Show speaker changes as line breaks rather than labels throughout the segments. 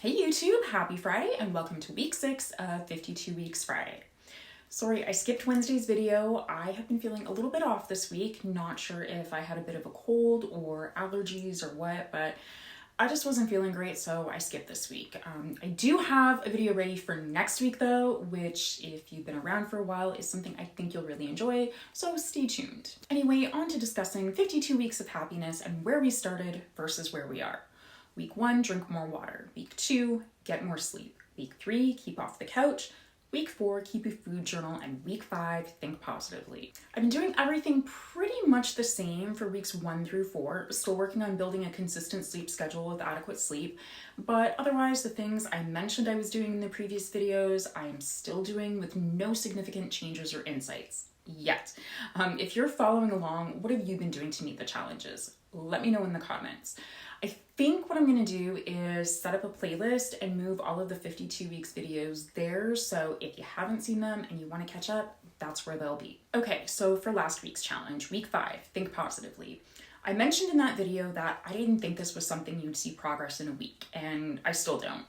Hey YouTube, happy Friday and welcome to week 6 of 52 Weeks Friday. Sorry, I skipped Wednesday's video. I have been feeling a little bit off this week. Not sure if I had a bit of a cold or allergies or what, but I just wasn't feeling great, so I skipped this week. I do have a video ready for next week though, which if you've been around for a while is something I think you'll really enjoy, so stay tuned. Anyway, on to discussing 52 weeks of happiness and where we started versus where we are. Week 1, drink more water. Week 2, get more sleep. Week 3, keep off the couch. Week 4, keep a food journal. And week 5, think positively. I've been doing everything pretty much the same for weeks 1 through 4, still working on building a consistent sleep schedule with adequate sleep, but otherwise the things I mentioned I was doing in the previous videos, I'm still doing with no significant changes or insights. Yet. If you're following along, what have you been doing to meet the challenges? Let me know in the comments. I think what I'm going to do is set up a playlist and move all of the 52 weeks videos there, so if you haven't seen them and you want to catch up, that's where they'll be. Okay, so for last week's challenge, week 5, think positively. I mentioned in that video that I didn't think this was something you'd see progress in a week, and I still don't.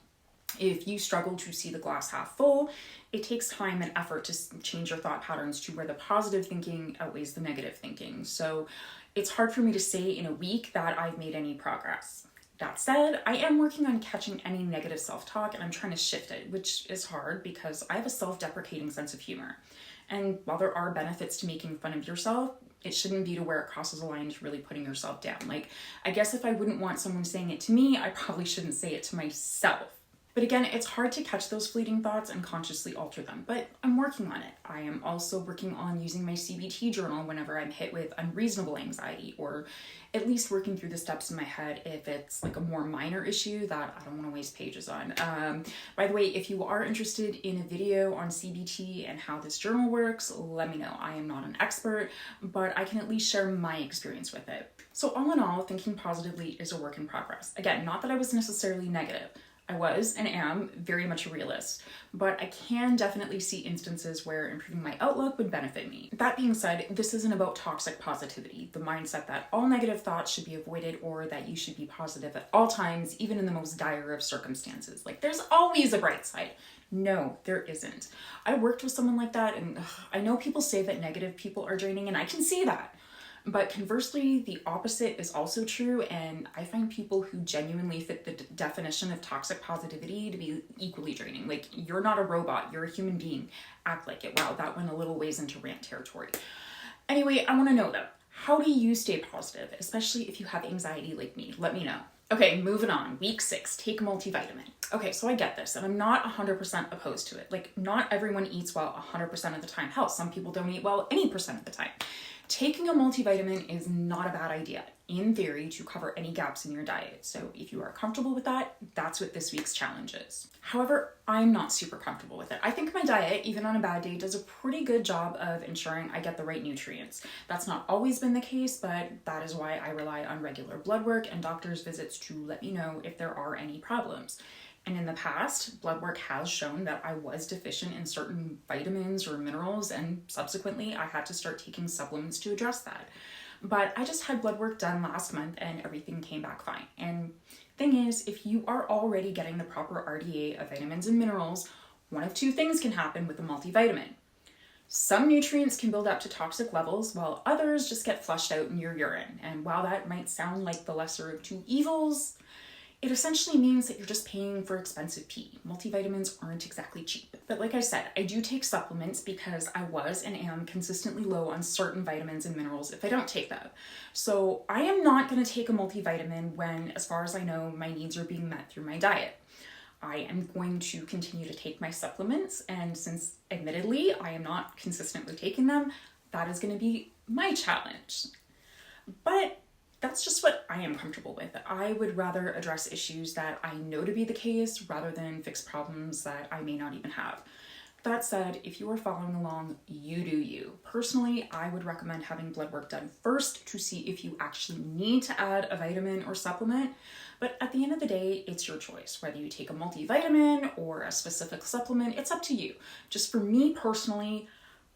If you struggle to see the glass half full, it takes time and effort to change your thought patterns to where the positive thinking outweighs the negative thinking. So it's hard for me to say in a week that I've made any progress. That said, I am working on catching any negative self-talk and I'm trying to shift it, which is hard because I have a self-deprecating sense of humor. And while there are benefits to making fun of yourself, it shouldn't be to where it crosses a line to really putting yourself down. Like, I guess if I wouldn't want someone saying it to me, I probably shouldn't say it to myself. But again, it's hard to catch those fleeting thoughts and consciously alter them, but I'm working on it. I am also working on using my CBT journal whenever I'm hit with unreasonable anxiety, or at least working through the steps in my head if it's like a more minor issue that I don't want to waste pages on. By the way, if you are interested in a video on CBT and how this journal works, let me know. I am not an expert, but I can at least share my experience with it. So all in all, thinking positively is a work in progress. Again, not that I was necessarily negative. I was and am very much a realist, but I can definitely see instances where improving my outlook would benefit me. That being said, this isn't about toxic positivity, the mindset that all negative thoughts should be avoided or that you should be positive at all times, even in the most dire of circumstances. Like, there's always a bright side. No, there isn't. I worked with someone like that, and I know people say that negative people are draining, and I can see that. But conversely, the opposite is also true, and I find people who genuinely fit the definition of toxic positivity to be equally draining. Like, you're not a robot, you're a human being. Act like it. Wow, that went a little ways into rant territory. Anyway, I want to know though, how do you stay positive, especially if you have anxiety like me? Let me know. Okay, moving on. Week 6, take a multivitamin. Okay, so I get this, and I'm not 100% opposed to it. Like, not everyone eats well 100% of the time. Hell, some people don't eat well any percent of the time. Taking a multivitamin is not a bad idea, in theory, to cover any gaps in your diet. So if you are comfortable with that, that's what this week's challenge is. However, I'm not super comfortable with it. I think my diet, even on a bad day, does a pretty good job of ensuring I get the right nutrients. That's not always been the case, but that is why I rely on regular blood work and doctor's visits to let me know if there are any problems. And in the past, blood work has shown that I was deficient in certain vitamins or minerals, and subsequently I had to start taking supplements to address that. But I just had blood work done last month and everything came back fine. And thing is, if you are already getting the proper RDA of vitamins and minerals, one of two things can happen with a multivitamin. Some nutrients can build up to toxic levels, while others just get flushed out in your urine. And while that might sound like the lesser of two evils, it essentially means that you're just paying for expensive pee. Multivitamins aren't exactly cheap. But like I said, I do take supplements because I was and am consistently low on certain vitamins and minerals if I don't take them. So I am not going to take a multivitamin when, as far as I know, my needs are being met through my diet. I am going to continue to take my supplements, and since admittedly I am not consistently taking them, that is going to be my challenge. But that's just what I am comfortable with. I would rather address issues that I know to be the case rather than fix problems that I may not even have. That said, if you are following along, you do you. Personally, I would recommend having blood work done first to see if you actually need to add a vitamin or supplement. But at the end of the day, it's your choice. Whether you take a multivitamin or a specific supplement, it's up to you. Just for me personally,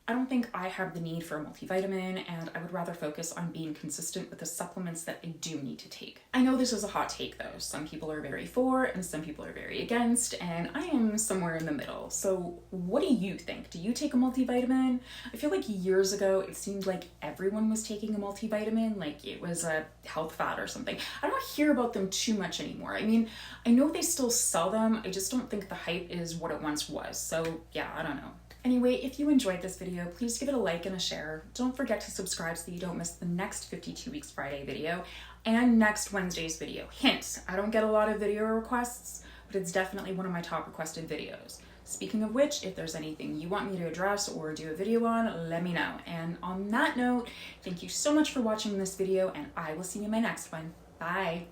I don't think I have the need for a multivitamin, and I would rather focus on being consistent with the supplements that I do need to take. I know this is a hot take though. Some people are very for and some people are very against, and I am somewhere in the middle. So what do you think? Do you take a multivitamin? I feel like years ago it seemed like everyone was taking a multivitamin, like it was a health fad or something. I don't hear about them too much anymore. I mean, I know they still sell them, I just don't think the hype is what it once was. So yeah, I don't know. Anyway, if you enjoyed this video, please give it a like and a share. Don't forget to subscribe so that you don't miss the next 52 Weeks Friday video and next Wednesday's video. Hint, I don't get a lot of video requests, but it's definitely one of my top requested videos. Speaking of which, if there's anything you want me to address or do a video on, let me know. And on that note, thank you so much for watching this video, and I will see you in my next one. Bye!